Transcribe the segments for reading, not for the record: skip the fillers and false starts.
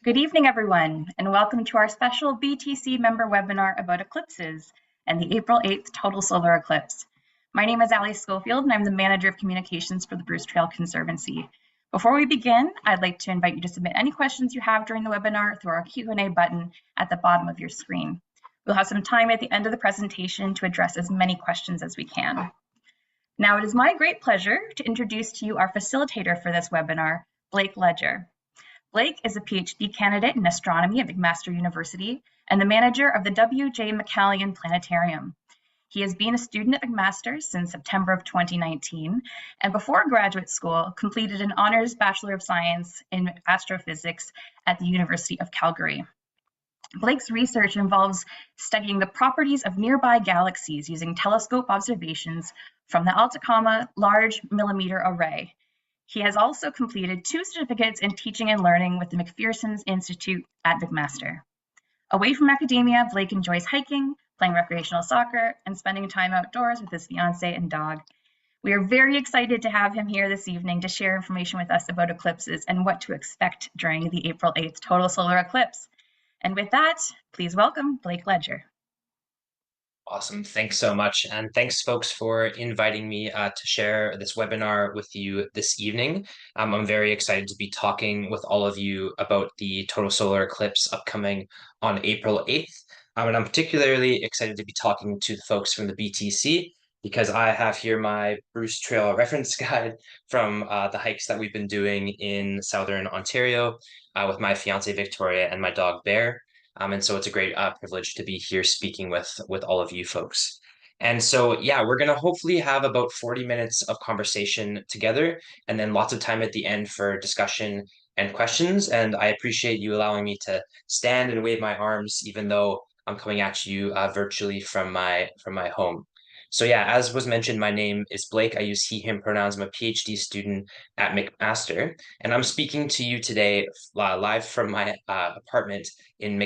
Good evening, everyone, and welcome to our special BTC member webinar about eclipses and the April 8th total solar eclipse. My name is Ali Schofield, and I'm the Manager of Communications for the Bruce Trail Conservancy. Before we begin, I'd like to invite you to submit any questions you have during the webinar through our Q&A button at the bottom of your screen. We'll have some time at the end of the presentation to address as many questions as we can. Now, it is my great pleasure to introduce to you our facilitator for this webinar, Blake Ledger. Blake is a PhD candidate in astronomy at McMaster University and the manager of the W.J. McCallion Planetarium. He has been a student at McMaster since September of 2019, and before graduate school, completed an honors Bachelor of Science in Astrophysics at the University of Calgary. Blake's research involves studying the properties of nearby galaxies using telescope observations from the Atacama Large Millimeter Array. He has also completed 2 certificates in teaching and learning with the MacPherson Institute at McMaster. Away from academia, Blake enjoys hiking, playing recreational soccer, and spending time outdoors with his fiancé and dog. We are very excited to have him here this evening to share information with us about eclipses and what to expect during the April 8th total solar eclipse. And with that, please welcome Blake Ledger. Awesome. Thanks so much. And thanks, folks, for inviting me to share this webinar with you this evening. I'm very excited to be talking with all of you about the total solar eclipse upcoming on April 8th. And I'm particularly excited to be talking to the folks from the BTC because I have here my Bruce Trail reference guide from the hikes that we've been doing in Southern Ontario with my fiancée Victoria and my dog Bear. And so it's a great privilege to be here speaking with all of you folks. And so, yeah, we're going to hopefully have about 40 minutes of conversation together and then lots of time at the end for discussion and questions. And I appreciate you allowing me to stand and wave my arms, even though I'm coming at you virtually from my home. So yeah, as was mentioned, my name is Blake. I use he, him pronouns. I'm a PhD student at McMaster, and I'm speaking to you today live from my apartment in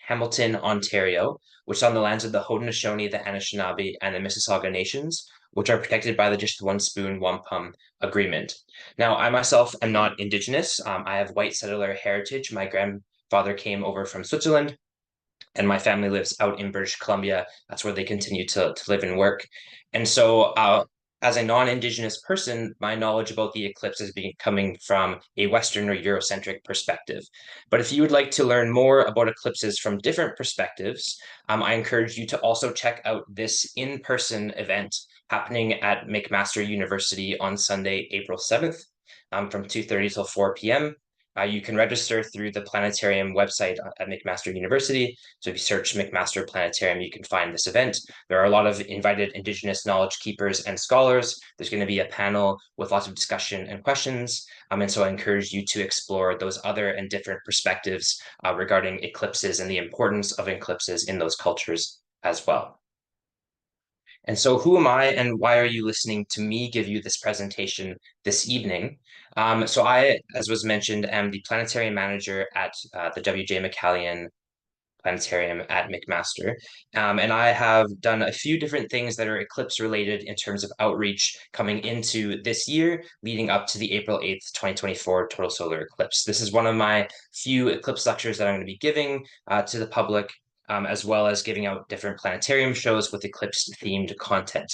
Hamilton, Ontario, which is on the lands of the Haudenosaunee, the Anishinaabe, and the Mississauga nations, which are protected by the Just One Spoon Wampum Agreement. Now, I myself am not Indigenous. I have white settler heritage. My grandfather came over from Switzerland, and my family lives out in British Columbia. That's where they continue to live and work. And so as a non-Indigenous person, my knowledge about the eclipse is coming from a Western or Eurocentric perspective. But if you would like to learn more about eclipses from different perspectives, I encourage you to also check out this in-person event happening at McMaster University on Sunday, April 7th from 2:30 till 4 p.m. You can register through the planetarium website at McMaster University. So if you search McMaster Planetarium, you can find this event. There are a lot of invited Indigenous knowledge keepers and scholars. There's going to be a panel with lots of discussion and questions. And so I encourage you to explore those other and different perspectives regarding eclipses and the importance of eclipses in those cultures as well. And so who am I and why are you listening to me give you this presentation this evening? So I, as was mentioned, am the planetarium manager at the W.J. McCallion Planetarium at McMaster. And I have done a few different things that are eclipse related in terms of outreach coming into this year, leading up to the April 8th, 2024 total solar eclipse. This is one of my few eclipse lectures that I'm going to be giving to the public, as well as giving out different planetarium shows with eclipse-themed content.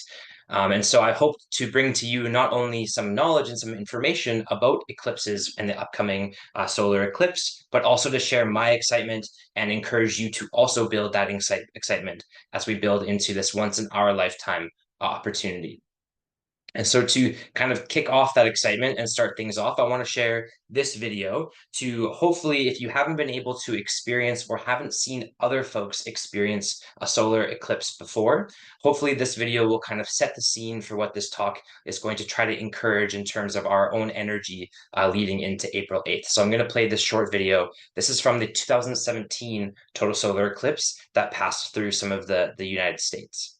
And so I hope to bring to you not only some knowledge and some information about eclipses and the upcoming solar eclipse, but also to share my excitement and encourage you to also build that excitement as we build into this once-in-our-lifetime opportunity. And so to kind of kick off that excitement and start things off, I want to share this video to hopefully, if you haven't been able to experience or haven't seen other folks experience a solar eclipse before, hopefully this video will kind of set the scene for what this talk is going to try to encourage in terms of our own energy leading into April 8th. So I'm going to play this short video. This is from the 2017 total solar eclipse that passed through some of the United States.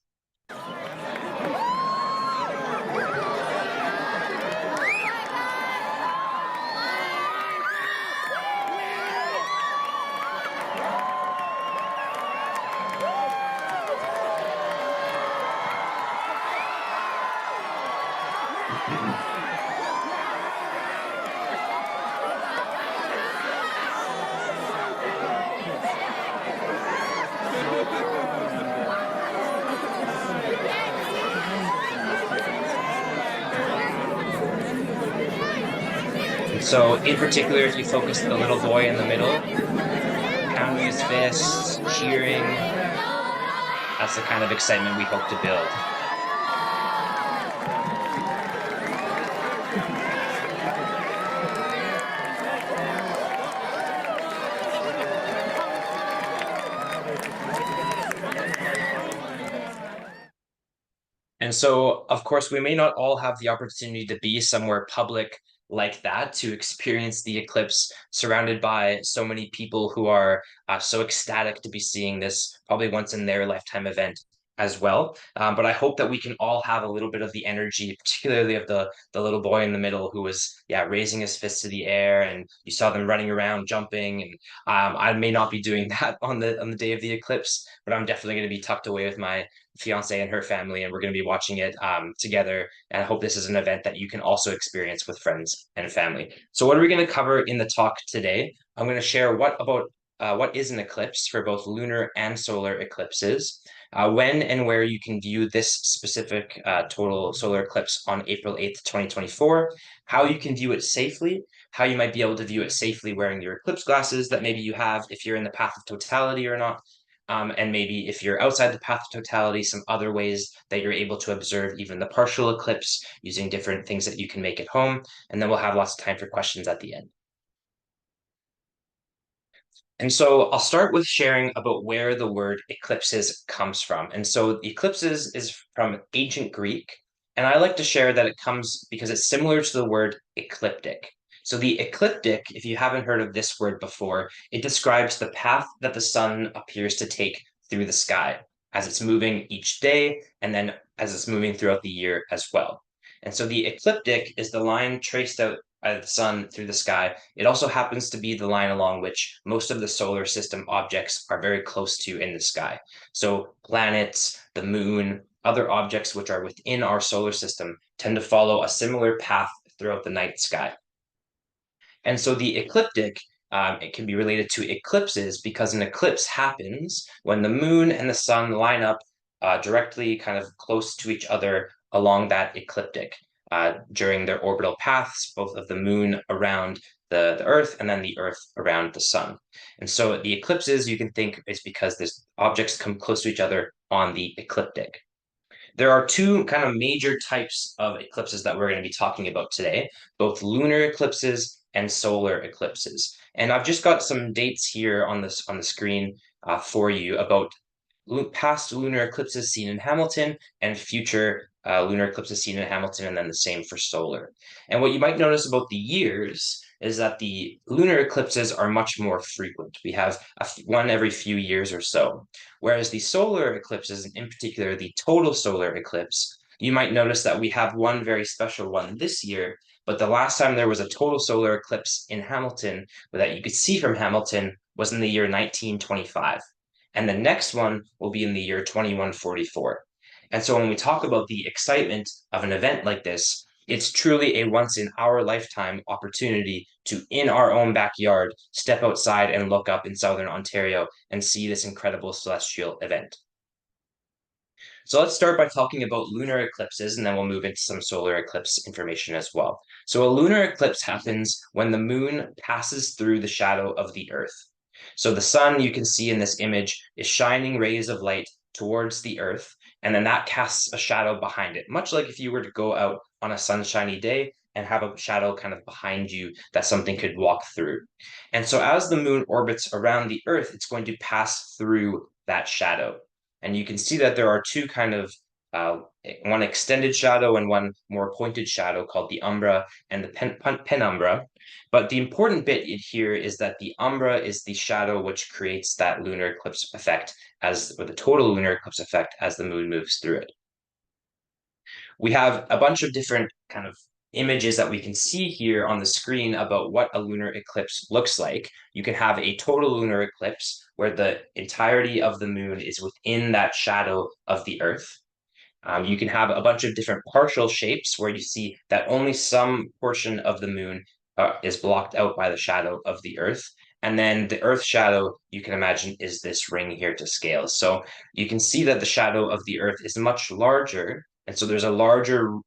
So in particular, if you focus the little boy in the middle, pounding his fists, cheering, that's the kind of excitement we hope to build. And so, of course, we may not all have the opportunity to be somewhere public like that to experience the eclipse surrounded by so many people who are so ecstatic to be seeing this probably once in their lifetime event as well. But I hope that we can all have a little bit of the energy, particularly of the little boy in the middle who was raising his fist to the air, and you saw them running around, jumping. And I may not be doing that on the day of the eclipse, but I'm definitely going to be tucked away with my fiance and her family, and we're going to be watching it together. And I hope this is an event that you can also experience with friends and family. So what are we going to cover in the talk today? I'm going to share what is an eclipse for both lunar and solar eclipses, when and where you can view this specific total solar eclipse on April 8th, 2024, how you can view it safely, how you might be able to view it safely wearing your eclipse glasses that maybe you have if you're in the path of totality or not, and maybe if you're outside the path of totality, some other ways that you're able to observe even the partial eclipse using different things that you can make at home. And then we'll have lots of time for questions at the end. And so I'll start with sharing about where the word eclipses comes from. And so eclipses is from ancient Greek. And I like to share that it comes because it's similar to the word ecliptic. So the ecliptic, if you haven't heard of this word before, it describes the path that the sun appears to take through the sky as it's moving each day and then as it's moving throughout the year as well. And so the ecliptic is the line traced out by the sun through the sky. It also happens to be the line along which most of the solar system objects are very close to in the sky. So planets, the moon, other objects which are within our solar system tend to follow a similar path throughout the night sky. And so the ecliptic, it can be related to eclipses because an eclipse happens when the moon and the sun line up directly kind of close to each other along that ecliptic during their orbital paths, both of the moon around the Earth and then the Earth around the sun. And so the eclipses you can think is because these objects come close to each other on the ecliptic. There are two kind of major types of eclipses that we're going to be talking about today, both lunar eclipses and solar eclipses. And I've just got some dates here on the screen for you about past lunar eclipses seen in Hamilton and future lunar eclipses seen in Hamilton, and then the same for solar. And what you might notice about the years is that the lunar eclipses are much more frequent. We have one every few years or so. Whereas the solar eclipses, and in particular the total solar eclipse, you might notice that we have one very special one this year, but the last time there was a total solar eclipse in Hamilton that you could see from Hamilton was in the year 1925. And the next one will be in the year 2144. And so when we talk about the excitement of an event like this, it's truly a once in our lifetime opportunity to, in our own backyard, step outside and look up in Southern Ontario and see this incredible celestial event. So let's start by talking about lunar eclipses, and then we'll move into some solar eclipse information as well. So a lunar eclipse happens when the moon passes through the shadow of the Earth. So the sun, you can see in this image, is shining rays of light towards the Earth, and then that casts a shadow behind it, much like if you were to go out on a sunshiny day and have a shadow kind of behind you that something could walk through. And so as the moon orbits around the Earth, it's going to pass through that shadow. And you can see that there are two kind of one extended shadow and one more pointed shadow called the umbra and the penumbra. But the important bit here is that the umbra is the shadow which creates that lunar eclipse effect or the total lunar eclipse effect as the moon moves through it. We have a bunch of different kind of images that we can see here on the screen about what a lunar eclipse looks like. You can have a total lunar eclipse where the entirety of the moon is within that shadow of the Earth. You can have a bunch of different partial shapes where you see that only some portion of the moon is blocked out by the shadow of the Earth. And then the Earth shadow, you can imagine, is this ring here to scale. So you can see that the shadow of the Earth is much larger. And so there's a larger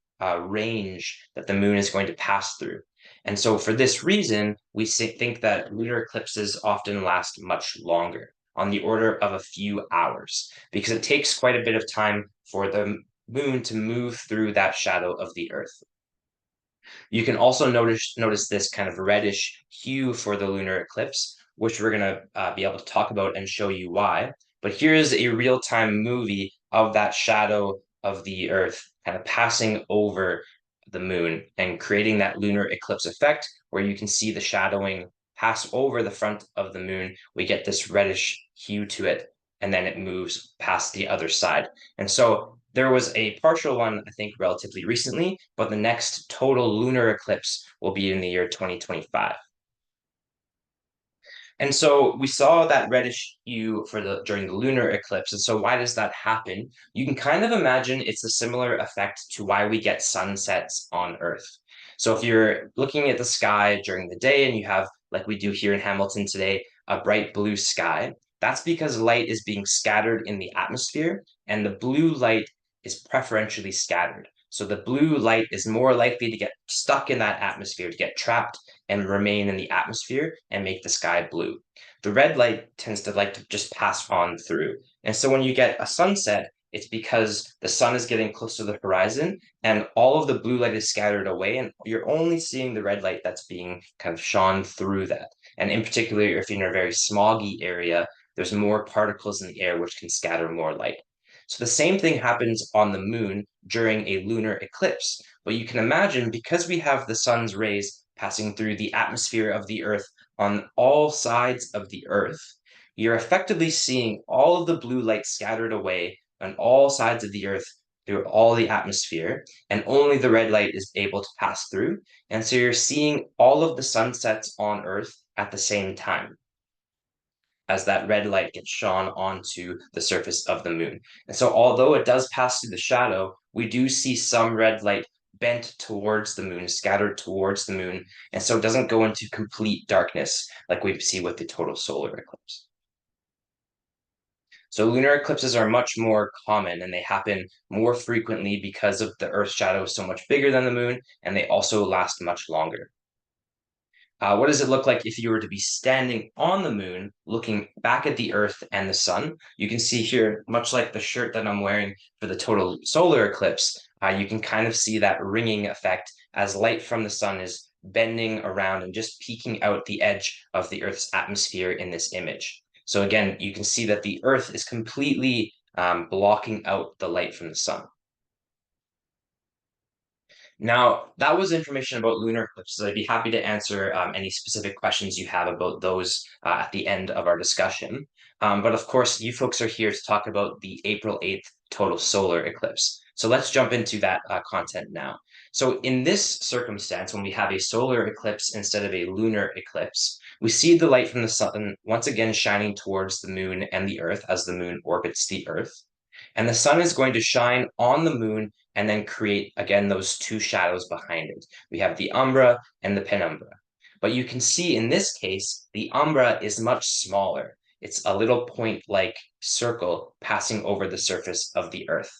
range that the moon is going to pass through. And so for this reason, we think that lunar eclipses often last much longer, on the order of a few hours, because it takes quite a bit of time for the moon to move through that shadow of the Earth. You can also notice this kind of reddish hue for the lunar eclipse, which we're going to be able to talk about and show you why. But here's a real-time movie of that shadow of the Earth kind of passing over the moon and creating that lunar eclipse effect where you can see the shadowing pass over the front of the moon. We get this reddish hue to it, and then it moves past the other side. And so there was a partial one, I think, relatively recently, but the next total lunar eclipse will be in the year 2025. And so we saw that reddish hue during the lunar eclipse. And so why does that happen? You can kind of imagine it's a similar effect to why we get sunsets on Earth. So if you're looking at the sky during the day and you have, like we do here in Hamilton today, a bright blue sky, that's because light is being scattered in the atmosphere, and the blue light is preferentially scattered. So the blue light is more likely to get stuck in that atmosphere, to get trapped and remain in the atmosphere and make the sky blue. The red light tends to like to just pass on through. And so when you get a sunset, it's because the sun is getting close to the horizon and all of the blue light is scattered away, and you're only seeing the red light that's being kind of shone through that. And in particular, if you're in a very smoggy area, there's more particles in the air which can scatter more light. So the same thing happens on the moon during a lunar eclipse. But you can imagine, because we have the sun's rays passing through the atmosphere of the Earth on all sides of the Earth, you're effectively seeing all of the blue light scattered away on all sides of the Earth through all the atmosphere, and only the red light is able to pass through. And so you're seeing all of the sunsets on Earth at the same time as that red light gets shone onto the surface of the moon. And so although it does pass through the shadow, we do see some red light bent towards the moon, scattered towards the moon, and so it doesn't go into complete darkness like we see with the total solar eclipse. So lunar eclipses are much more common and they happen more frequently because of the Earth's shadow is so much bigger than the moon, and they also last much longer. What does it look like if you were to be standing on the moon, looking back at the Earth and the sun? You can see here, much like the shirt that I'm wearing for the total solar eclipse, you can kind of see that ringing effect as light from the sun is bending around and just peeking out the edge of the Earth's atmosphere in this image. So again, you can see that the Earth is completely blocking out the light from the sun. Now, that was information about lunar eclipses. I'd be happy to answer any specific questions you have about those at the end of our discussion. But of course, you folks are here to talk about the April 8th total solar eclipse. So let's jump into that content now. So in this circumstance, when we have a solar eclipse instead of a lunar eclipse, we see the light from the sun once again shining towards the moon and the Earth as the moon orbits the Earth. And the sun is going to shine on the moon and then create, again, those two shadows behind it. We have the umbra and the penumbra. But you can see in this case, the umbra is much smaller. It's a little point-like circle passing over the surface of the Earth.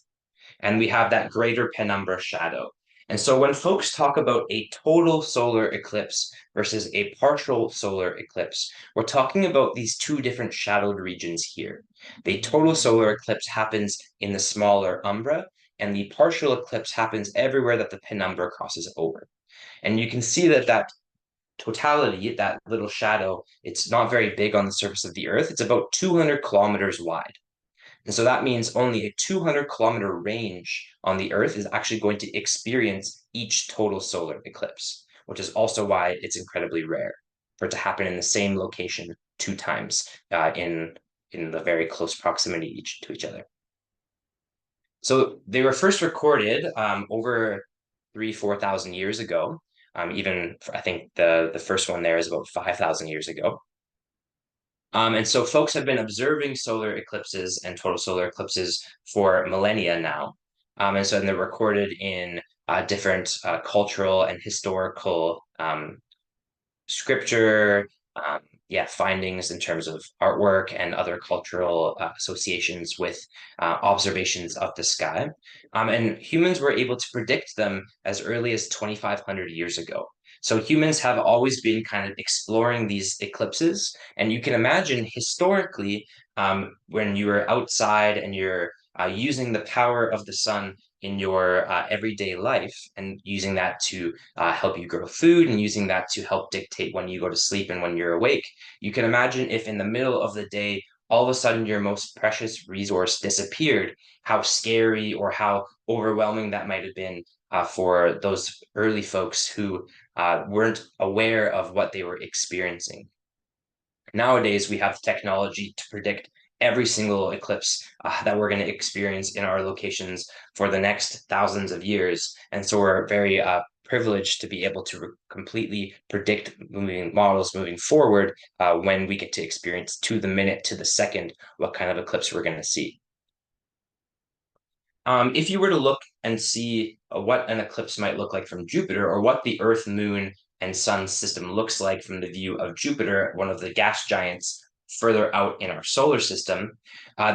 And we have that greater penumbra shadow. And so when folks talk about a total solar eclipse versus a partial solar eclipse, we're talking about these two different shadowed regions here. The total solar eclipse happens in the smaller umbra, and the partial eclipse happens everywhere that the penumbra crosses over. And you can see that that totality, that little shadow, it's not very big on the surface of the Earth. It's about 200 kilometers wide. And so that means only a 200-kilometer range on the Earth is actually going to experience each total solar eclipse, which is also why it's incredibly rare for it to happen in the same location two times in the very close proximity to each other. So they were first recorded over 4,000 years ago. I think the first one there is about 5,000 years ago. And so folks have been observing solar eclipses and total solar eclipses for millennia now. And so they're recorded in different cultural and historical scripture, findings in terms of artwork and other cultural associations with observations of the sky. And humans were able to predict them as early as 2,500 years ago. So humans have always been kind of exploring these eclipses. And you can imagine historically, when you were outside and you're using the power of the sun in your everyday life and using that to help you grow food and using that to help dictate when you go to sleep and when you're awake, you can imagine if in the middle of the day, all of a sudden your most precious resource disappeared, how scary or how overwhelming that might have been for those early folks who weren't aware of what they were experiencing. Nowadays, we have technology to predict every single eclipse that we're going to experience in our locations for the next thousands of years. And so we're very privileged to be able to completely predict models moving forward when we get to experience to the minute, to the second, what kind of eclipse we're going to see. If you were to look and see what an eclipse might look like from Jupiter, or what the Earth, Moon, and Sun system looks like from the view of Jupiter, one of the gas giants further out in our solar system,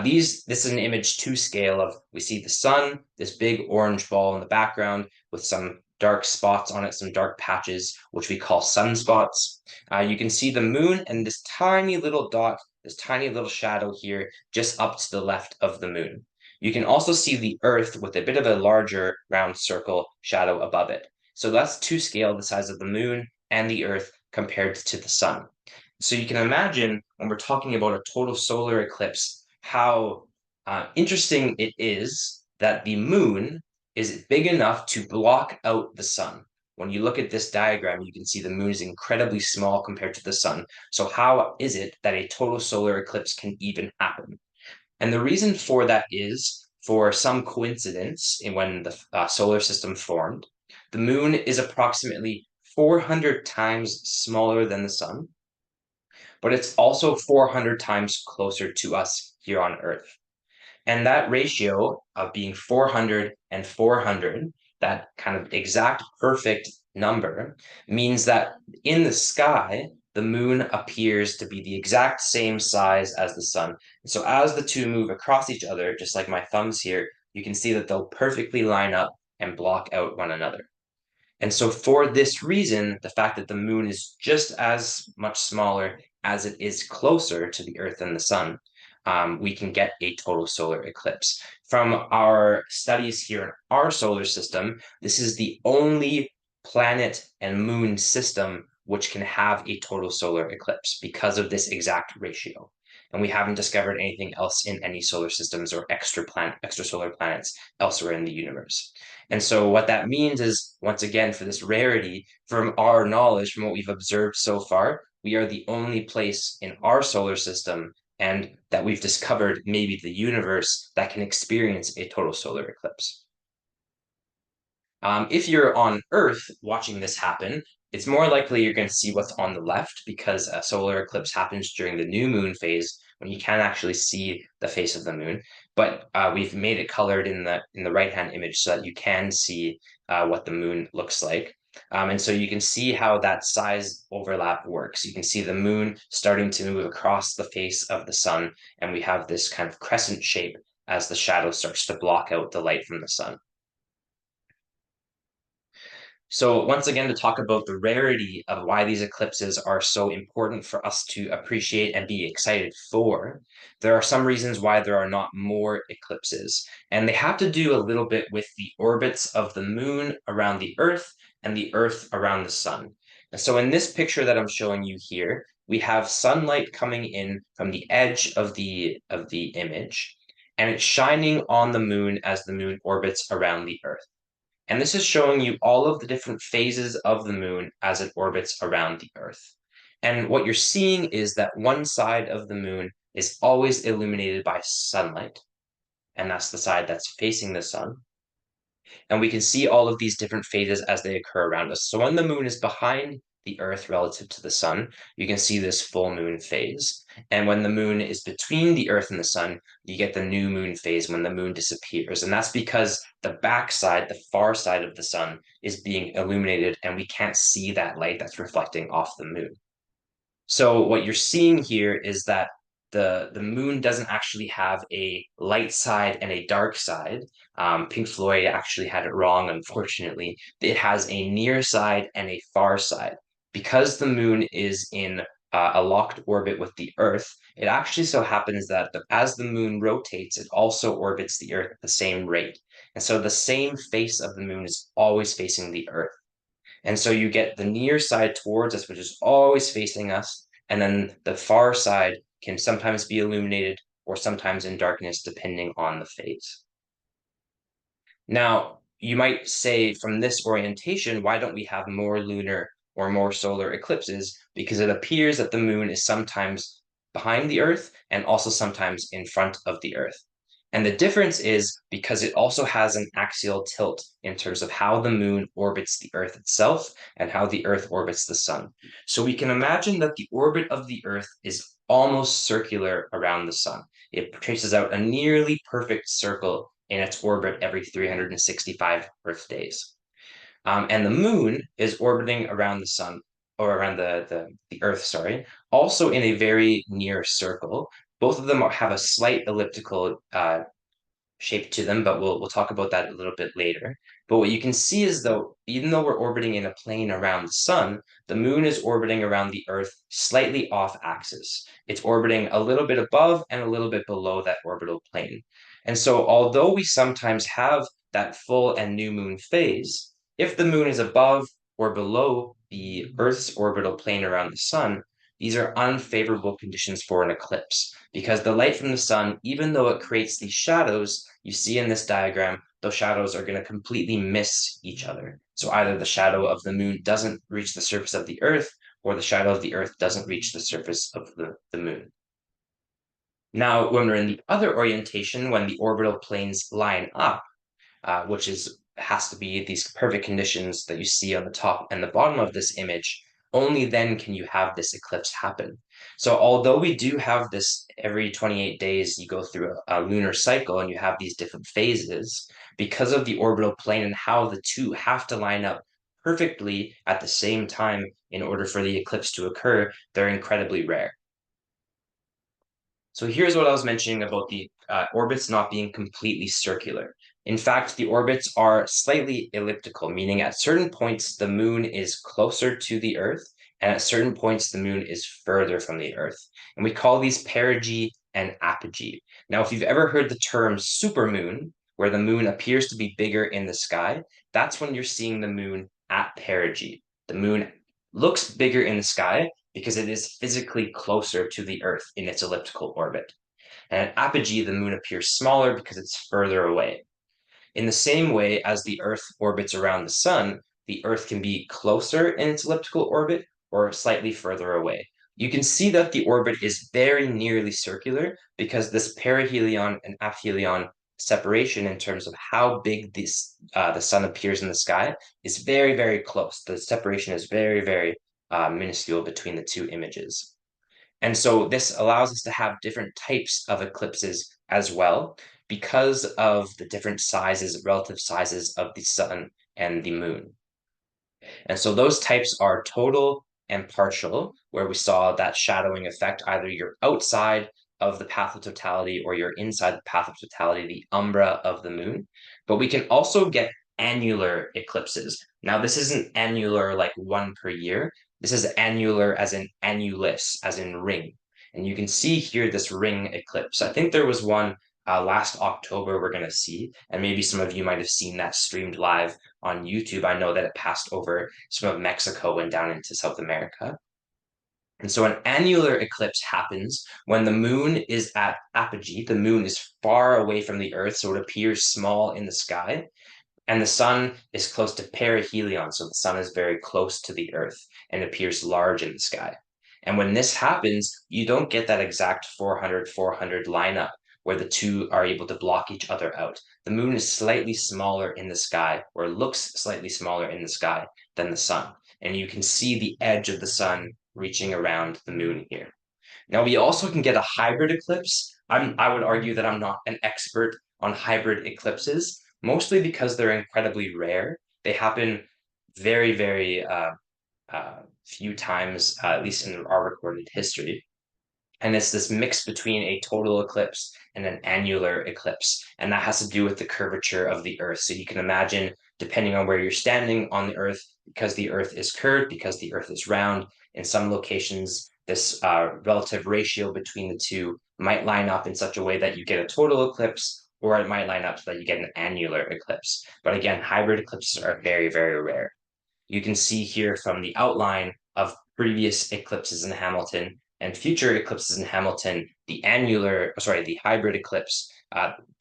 this is an image to scale of, we see the sun, this big orange ball in the background with some dark spots on it, some dark patches, which we call sunspots. You can see the moon and this tiny little dot, this tiny little shadow here, just up to the left of the moon. You can also see the Earth with a bit of a larger round circle shadow above it. So that's to scale the size of the moon and the Earth compared to the sun. So you can imagine when we're talking about a total solar eclipse, how interesting it is that the moon is big enough to block out the sun. When you look at this diagram, you can see the moon is incredibly small compared to the sun. So how is it that a total solar eclipse can even happen? And the reason for that is, for some coincidence, in when the solar system formed, the moon is approximately 400 times smaller than the sun, but it's also 400 times closer to us here on Earth. And that ratio of being 400 and 400, that kind of exact perfect number, means that in the sky, the moon appears to be the exact same size as the sun. So as the two move across each other, just like my thumbs here, you can see that they'll perfectly line up and block out one another. And so for this reason, the fact that the moon is just as much smaller as it is closer to the Earth and the sun, we can get a total solar eclipse. From our studies here in our solar system, this is the only planet and moon system which can have a total solar eclipse because of this exact ratio. And we haven't discovered anything else in any solar systems or extrasolar planets elsewhere in the universe. And so what that means is, once again, for this rarity, from our knowledge, from what we've observed so far, we are the only place in our solar system and that we've discovered, maybe the universe, that can experience a total solar eclipse. If you're on Earth watching this happen, it's more likely you're going to see what's on the left, because a solar eclipse happens during the new moon phase when you can't actually see the face of the moon. But we've made it colored in the right-hand image so that you can see what the moon looks like. And so you can see how that size overlap works. You can see the moon starting to move across the face of the sun, and we have this kind of crescent shape as the shadow starts to block out the light from the sun. So once again, to talk about the rarity of why these eclipses are so important for us to appreciate and be excited for, there are some reasons why there are not more eclipses. And they have to do a little bit with the orbits of the moon around the Earth and the Earth around the sun. And so in this picture that I'm showing you here, we have sunlight coming in from the edge of the image, and it's shining on the moon as the moon orbits around the Earth. And this is showing you all of the different phases of the moon as it orbits around the Earth. And what you're seeing is that one side of the moon is always illuminated by sunlight, and that's the side that's facing the sun. And we can see all of these different phases as they occur around us. So when the moon is behind the Earth relative to the sun, you can see this full moon phase. And when the moon is between the Earth and the sun, you get the new moon phase when the moon disappears. And that's because the backside, the far side of the sun, is being illuminated, and we can't see that light that's reflecting off the moon. So what you're seeing here is that the moon doesn't actually have a light side and a dark side. Pink Floyd actually had it wrong, unfortunately. It has a near side and a far side. Because the moon is in a locked orbit with the Earth, it actually so happens that as the moon rotates, it also orbits the Earth at the same rate. And so the same face of the moon is always facing the Earth. And so you get the near side towards us, which is always facing us, and then the far side can sometimes be illuminated or sometimes in darkness, depending on the phase. Now, you might say from this orientation, why don't we have more lunar or more solar eclipses? Because it appears that the moon is sometimes behind the Earth and also sometimes in front of the Earth. And the difference is because it also has an axial tilt in terms of how the moon orbits the Earth itself and how the Earth orbits the sun. So we can imagine that the orbit of the Earth is almost circular around the sun. It traces out a nearly perfect circle in its orbit every 365 Earth days. And the moon is orbiting around the sun, or around the Earth, sorry, also in a very near circle. Both of them have a slight elliptical shape to them, but we'll talk about that a little bit later. But what you can see is though, even though we're orbiting in a plane around the sun, the moon is orbiting around the Earth slightly off axis. It's orbiting a little bit above and a little bit below that orbital plane. And so although we sometimes have that full and new moon phase, if the moon is above or below the Earth's orbital plane around the sun, these are unfavorable conditions for an eclipse because the light from the sun, even though it creates these shadows you see in this diagram, those shadows are going to completely miss each other. So either the shadow of the moon doesn't reach the surface of the Earth, or the shadow of the Earth doesn't reach the surface of the moon. Now, when we're in the other orientation, when the orbital planes line up, which has to be these perfect conditions that you see on the top and the bottom of this image, only then can you have this eclipse happen. So although we do have this every 28 days, you go through a lunar cycle and you have these different phases, because of the orbital plane and how the two have to line up perfectly at the same time in order for the eclipse to occur, they're incredibly rare. So here's what I was mentioning about the orbits not being completely circular. In fact, the orbits are slightly elliptical, meaning at certain points the moon is closer to the Earth, and at certain points the moon is further from the Earth. And we call these perigee and apogee. Now, if you've ever heard the term supermoon, where the moon appears to be bigger in the sky, that's when you're seeing the moon at perigee. The moon looks bigger in the sky, because it is physically closer to the Earth in its elliptical orbit. And at apogee, the moon appears smaller because it's further away. In the same way as the Earth orbits around the sun, the Earth can be closer in its elliptical orbit or slightly further away. You can see that the orbit is very nearly circular because this perihelion and aphelion separation in terms of how big the sun appears in the sky is very, very close. The separation is very, very minuscule between the two images. And so this allows us to have different types of eclipses as well because of the different sizes, relative sizes of the sun and the moon. And so those types are total and partial, where we saw that shadowing effect, either you're outside of the path of totality or you're inside the path of totality, the umbra of the moon. But we can also get annular eclipses. Now, this isn't annular like one per year. This is annular as in annulus, as in ring. And you can see here this ring eclipse. I think there was one last October we're going to see, and maybe some of you might have seen that streamed live on YouTube. I know that it passed over some of Mexico and down into South America. And so an annular eclipse happens when the moon is at apogee. The moon is far away from the Earth, so it appears small in the sky. And the sun is close to perihelion, so the sun is very close to the Earth and appears large in the sky. And when this happens, you don't get that exact 400-400 lineup where the two are able to block each other out. The moon is slightly smaller in the sky, or looks slightly smaller in the sky than the sun. And you can see the edge of the sun reaching around the moon here. Now, we also can get a hybrid eclipse. I would argue that I'm not an expert on hybrid eclipses, mostly because they're incredibly rare. They happen very, very few times, at least in our recorded history. And it's this mix between a total eclipse and an annular eclipse. And that has to do with the curvature of the Earth. So you can imagine, depending on where you're standing on the Earth, because the Earth is curved, because the Earth is round, in some locations, this relative ratio between the two might line up in such a way that you get a total eclipse, or it might line up so that you get an annular eclipse. But again, hybrid eclipses are very, very rare. You can see here from the outline of previous eclipses in Hamilton and future eclipses in Hamilton, the hybrid eclipse,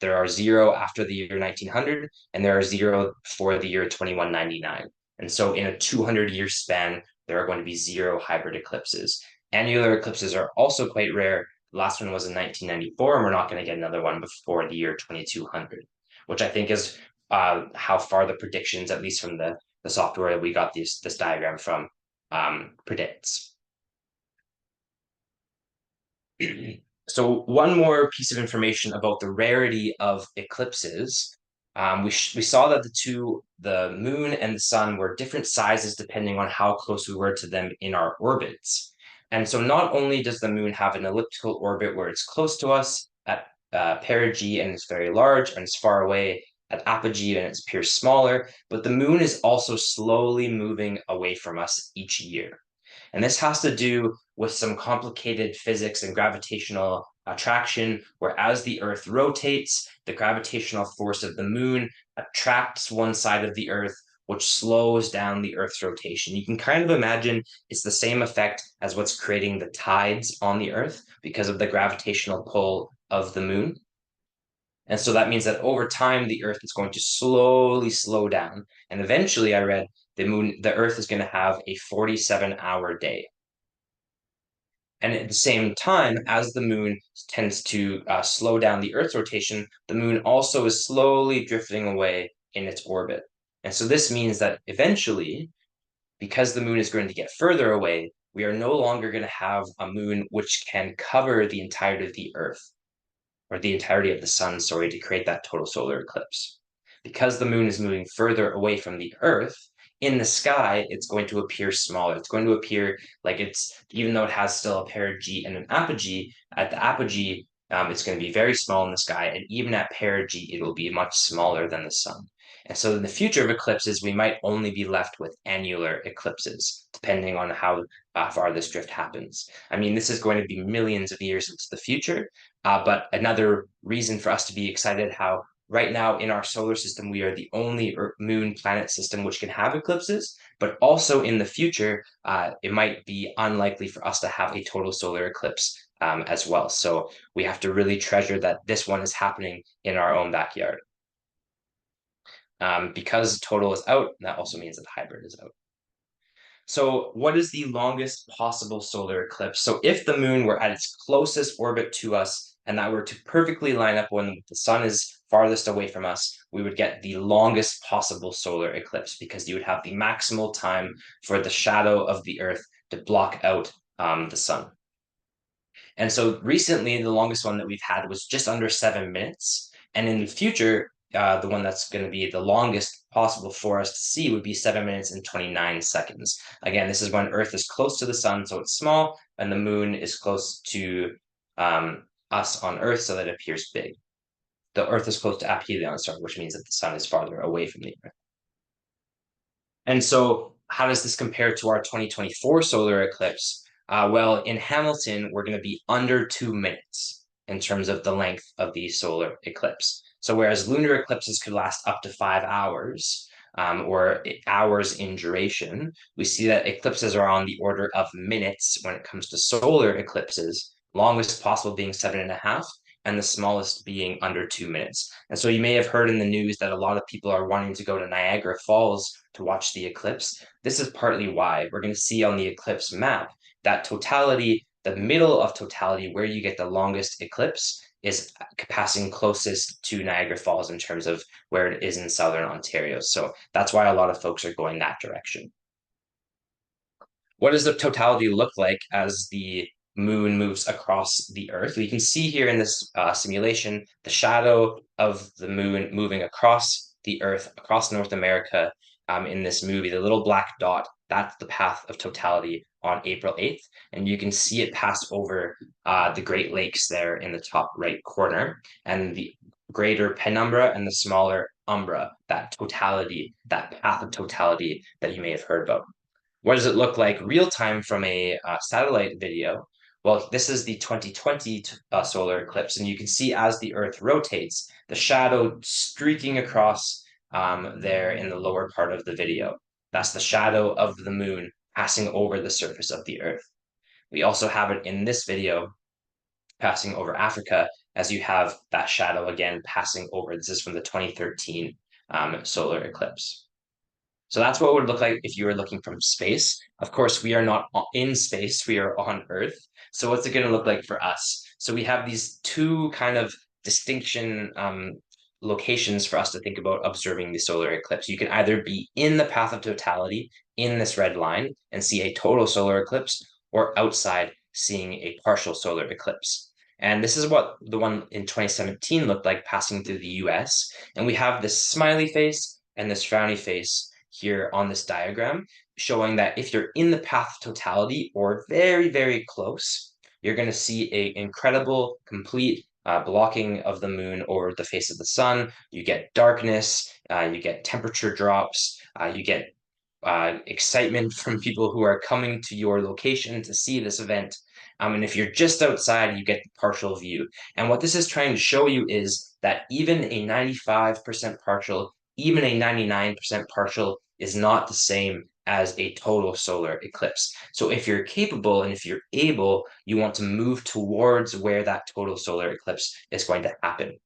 there are 0 after the year 1900, and there are 0 for the year 2199. And so in a 200-year span, there are going to be 0 hybrid eclipses. Annular eclipses are also quite rare. The last one was in 1994, and we're not going to get another one before the year 2200, which I think is how far the predictions, at least from the software that we got this diagram from, predicts. So one more piece of information about the rarity of eclipses. We saw that the moon and the sun were different sizes depending on how close we were to them in our orbits. And so not only does the moon have an elliptical orbit where it's close to us at perigee and it's very large, and it's far away at apogee and it appears smaller, but the moon is also slowly moving away from us each year. And this has to do with some complicated physics and gravitational attraction, where as the Earth rotates, the gravitational force of the moon attracts one side of the Earth, which slows down the Earth's rotation. You can kind of imagine it's the same effect as what's creating the tides on the Earth because of the gravitational pull of the moon. And so that means that over time, the Earth is going to slowly slow down. And eventually, I read the Earth is going to have a 47-hour day. And at the same time, as the moon tends to slow down the Earth's rotation, the moon also is slowly drifting away in its orbit. And so this means that eventually, because the moon is going to get further away, we are no longer going to have a moon which can cover the entirety of the Earth, or the entirety of the sun, sorry, to create that total solar eclipse. Because the moon is moving further away from the Earth, in the sky, it's going to appear smaller. It's going to appear like even though it has still a perigee and an apogee, at the apogee, it's going to be very small in the sky, and even at perigee, it will be much smaller than the sun. And so in the future of eclipses, we might only be left with annular eclipses, depending on how far this drift happens. I mean, this is going to be millions of years into the future, but another reason for us to be excited how right now in our solar system, we are the only moon planet system which can have eclipses, but also in the future, it might be unlikely for us to have a total solar eclipse as well. So we have to really treasure that this one is happening in our own backyard. Because total is out, that also means that hybrid is out. So what is the longest possible solar eclipse? So if the moon were at its closest orbit to us, and that were to perfectly line up when the sun is farthest away from us, we would get the longest possible solar eclipse because you would have the maximal time for the shadow of the Earth to block out the sun. And so recently, the longest one that we've had was just under 7 minutes. And in the future, the one that's going to be the longest possible for us to see would be 7 minutes and 29 seconds. Again, this is when Earth is close to the sun, so it's small, and the moon is close to us on Earth, so that it appears big. The Earth is close to aphelion star, which means that the sun is farther away from the Earth. And so how does this compare to our 2024 solar eclipse? Well, in Hamilton, we're going to be under 2 minutes in terms of the length of the solar eclipse. So whereas lunar eclipses could last up to 5 hours, or hours in duration, we see that eclipses are on the order of minutes when it comes to solar eclipses, longest possible being 7.5, and the smallest being under 2 minutes. And so you may have heard in the news that a lot of people are wanting to go to Niagara Falls to watch the eclipse. This is partly why. We're going to see on the eclipse map that totality, the middle of totality, where you get the longest eclipse, is passing closest to Niagara Falls in terms of where it is in southern Ontario. So that's why a lot of folks are going that direction. What does the totality look like as the moon moves across the Earth? We can see here in this simulation the shadow of the moon moving across the Earth, across North America. In this movie, the little black dot that's the path of totality on April 8th. And you can see it pass over the Great Lakes there in the top right corner, and the greater penumbra and the smaller umbra, that totality, that path of totality that you may have heard about. What does it look like real time from a satellite video? Well, this is the 2020 solar eclipse, and you can see as the Earth rotates, the shadow streaking across there in the lower part of the video. That's the shadow of the moon passing over the surface of the Earth. We also have it in this video passing over Africa, as you have that shadow again passing over. This is from the 2013 solar eclipse. So that's what it would look like if you were looking from space. Of course, we are not in space, we are on Earth. So what's it going to look like for us? So we have these two kind of distinction locations for us to think about observing the solar eclipse. You can either be in the path of totality in this red line and see a total solar eclipse, or outside seeing a partial solar eclipse. And this is what the one in 2017 looked like passing through the US. And we have this smiley face and this frowny face here on this diagram, showing that if you're in the path of totality or very, very close, you're going to see an incredible, complete blocking of the moon over the face of the sun. You get darkness, you get temperature drops, you get excitement from people who are coming to your location to see this event. And if you're just outside, you get the partial view. And what this is trying to show you is that even a 95% partial, even a 99% partial is not the same as a total solar eclipse. So if you're capable and if you're able, you want to move towards where that total solar eclipse is going to happen.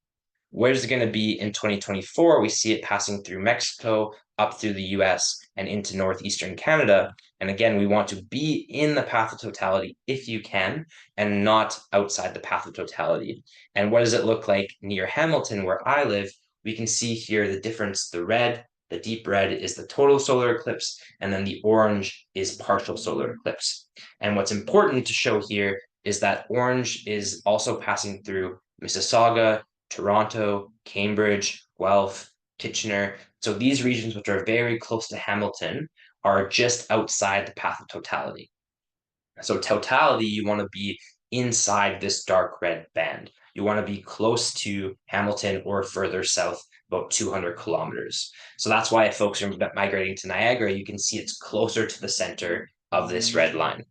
Where's it going to be in 2024? We see it passing through Mexico, up through the US, and into northeastern Canada. And again, we want to be in the path of totality if you can, and not outside the path of totality. And what does it look like near Hamilton, where I live? We can see here the difference. The red, the deep red is the total solar eclipse, and then the orange is partial solar eclipse. And what's important to show here is that orange is also passing through Mississauga, Toronto, Cambridge, Guelph, Kitchener. So these regions, which are very close to Hamilton, are just outside the path of totality. So totality, you want to be inside this dark red band. You want to be close to Hamilton or further south, about 200 kilometers. So that's why if folks are migrating to Niagara, you can see it's closer to the center of this red line.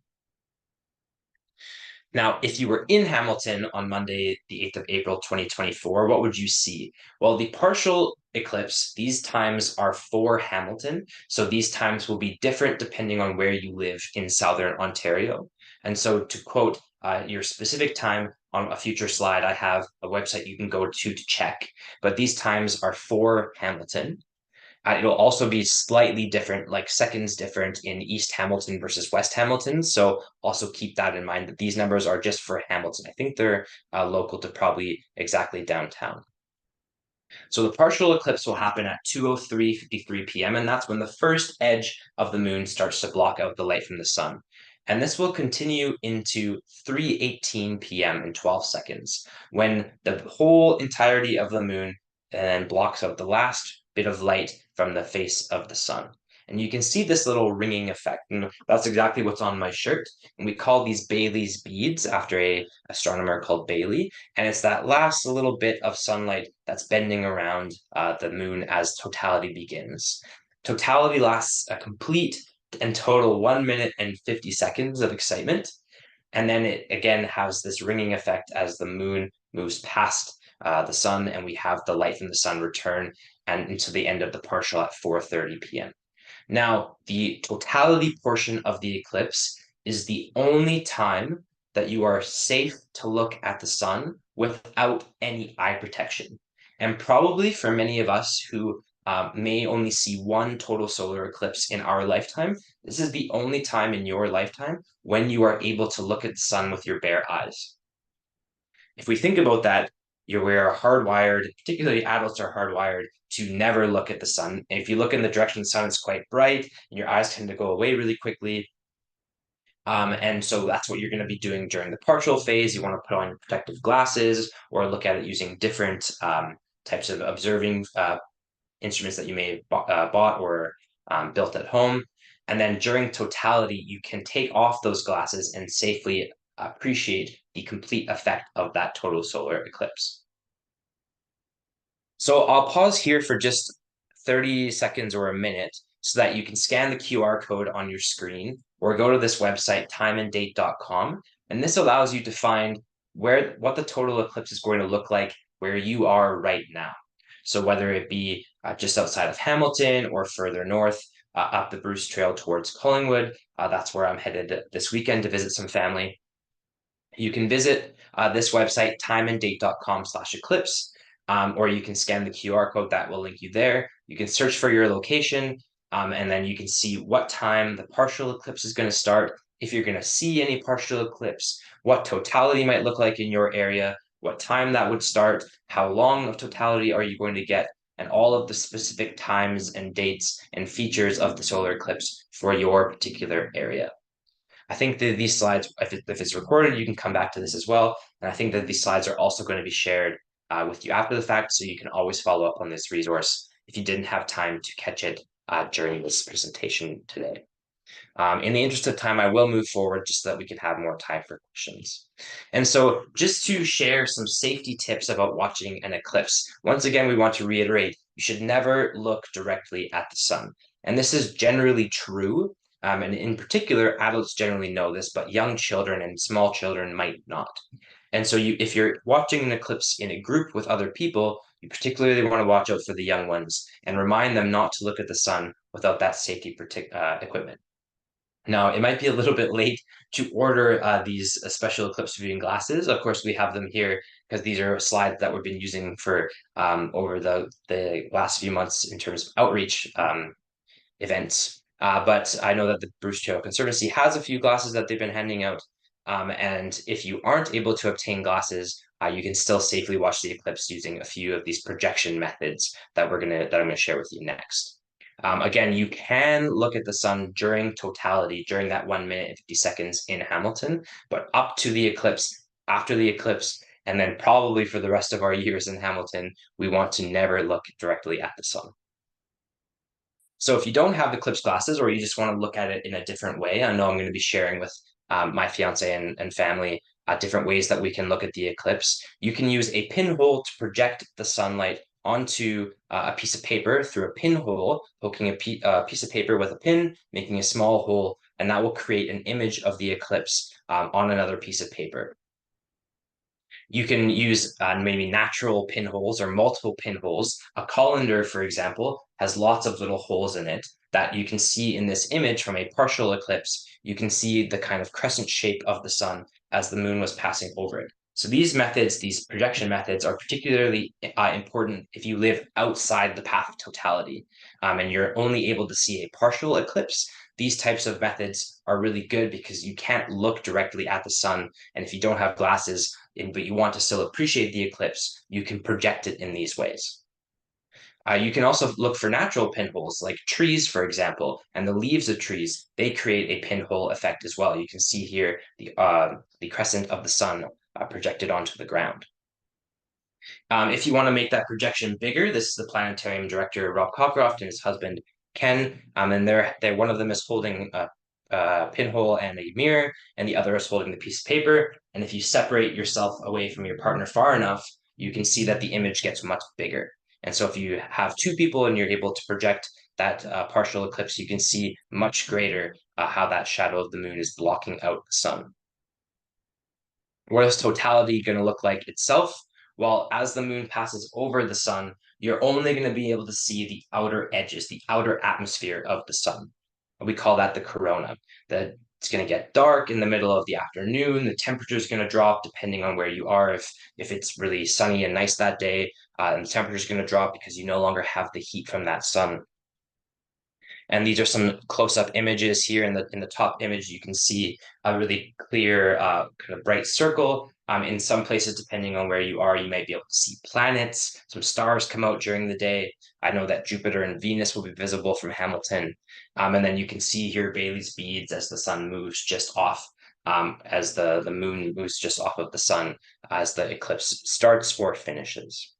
Now, if you were in Hamilton on Monday, the 8th of April, 2024, what would you see? Well, the partial eclipse, these times are for Hamilton. So these times will be different depending on where you live in Southern Ontario. And so to quote your specific time on a future slide, I have a website you can go to check. But these times are for Hamilton. It'll also be slightly different, like seconds different in East Hamilton versus West Hamilton. So also keep that in mind that these numbers are just for Hamilton. I think they're local to probably exactly downtown. So the partial eclipse will happen at 2:03:53 p.m. And that's when the first edge of the moon starts to block out the light from the sun. And this will continue into 3:18 p.m. in 12 seconds, when the whole entirety of the moon then blocks out the last bit of light from the face of the sun. And you can see this little ringing effect. And that's exactly what's on my shirt. And we call these Bailey's beads after a astronomer called Bailey. And it's that last little bit of sunlight that's bending around the moon as totality begins. Totality lasts a complete and total 1 minute and 50 seconds of excitement. And then it again has this ringing effect as the moon moves past the sun, and we have the light from the sun return and into the end of the partial at 4:30 p.m. Now, the totality portion of the eclipse is the only time that you are safe to look at the sun without any eye protection. And probably for many of us who may only see one total solar eclipse in our lifetime, this is the only time in your lifetime when you are able to look at the sun with your bare eyes. If we think about that, we are hardwired, particularly adults are hardwired to never look at the sun. And if you look in the direction of the sun, it's quite bright, and your eyes tend to go away really quickly. And so that's what you're going to be doing during the partial phase. You want to put on your protective glasses or look at it using different types of observing instruments that you may have bought or built at home. And then during totality, you can take off those glasses and safely appreciate the complete effect of that total solar eclipse. So I'll pause here for just 30 seconds or a minute so that you can scan the QR code on your screen or go to this website, timeanddate.com. And this allows you to find what the total eclipse is going to look like where you are right now. So whether it be just outside of Hamilton or further north, up the Bruce Trail towards Collingwood, that's where I'm headed this weekend to visit some family. You can visit this website, timeanddate.com/eclipse, or you can scan the QR code that will link you there. You can search for your location, and then you can see what time the partial eclipse is going to start, if you're going to see any partial eclipse, what totality might look like in your area, what time that would start, how long of totality are you going to get, and all of the specific times and dates and features of the solar eclipse for your particular area. I think that these slides, if it's recorded, you can come back to this as well. And I think that these slides are also going to be shared with you after the fact, so you can always follow up on this resource if you didn't have time to catch it during this presentation today. In the interest of time, I will move forward just so that we can have more time for questions. And so just to share some safety tips about watching an eclipse, once again, we want to reiterate, you should never look directly at the sun. And this is generally true. And in particular, adults generally know this, but young children and small children might not. And so if you're watching an eclipse in a group with other people, you particularly want to watch out for the young ones and remind them not to look at the sun without that safety equipment. Now, it might be a little bit late to order these special eclipse viewing glasses. Of course, we have them here because these are slides that we've been using for over the last few months in terms of outreach events. But I know that the Bruce Trail Conservancy has a few glasses that they've been handing out. And if you aren't able to obtain glasses, you can still safely watch the eclipse using a few of these projection methods that I'm gonna share with you next. Again, you can look at the sun during totality, during that 1 minute and 50 seconds in Hamilton, but up to the eclipse, after the eclipse, and then probably for the rest of our years in Hamilton, we want to never look directly at the sun. So if you don't have Eclipse glasses or you just want to look at it in a different way, I know I'm going to be sharing with my fiance and family different ways that we can look at the eclipse. You can use a pinhole to project the sunlight onto a piece of paper through a pinhole, poking a piece of paper with a pin, making a small hole, and that will create an image of the eclipse on another piece of paper. You can use maybe natural pinholes or multiple pinholes. A colander, for example, has lots of little holes in it that you can see in this image from a partial eclipse. You can see the kind of crescent shape of the sun as the moon was passing over it. So these methods, these projection methods, are particularly important if you live outside the path of totality and you're only able to see a partial eclipse. These types of methods are really good because you can't look directly at the sun. And if you don't have glasses, but you want to still appreciate the eclipse, you can project it in these ways. You can also look for natural pinholes, like trees, for example, and the leaves of trees. They create a pinhole effect as well. You can see here the crescent of the sun projected onto the ground. If you want to make that projection bigger, this is the planetarium director, Rob Cockcroft, and his husband, Ken, and one of them is holding a pinhole and a mirror, and the other is holding the piece of paper. And if you separate yourself away from your partner far enough, you can see that the image gets much bigger. And so if you have two people and you're able to project that partial eclipse, you can see much greater how that shadow of the moon is blocking out the sun. What is totality going to look like itself? Well, as the moon passes over the sun, you're only going to be able to see the outer edges, the outer atmosphere of the sun. We call that the corona. It's going to get dark in the middle of the afternoon. The temperature is going to drop depending on where you are. If it's really sunny and nice that day, and the temperature is going to drop because you no longer have the heat from that sun. And these are some close-up images here. In the top image, you can see a really clear, kind of bright circle. In some places, depending on where you are, you might be able to see planets. Some stars come out during the day. I know that Jupiter and Venus will be visible from Hamilton. And then you can see here Bailey's beads as the sun moves just off, as the moon moves just off of the sun as the eclipse starts or finishes.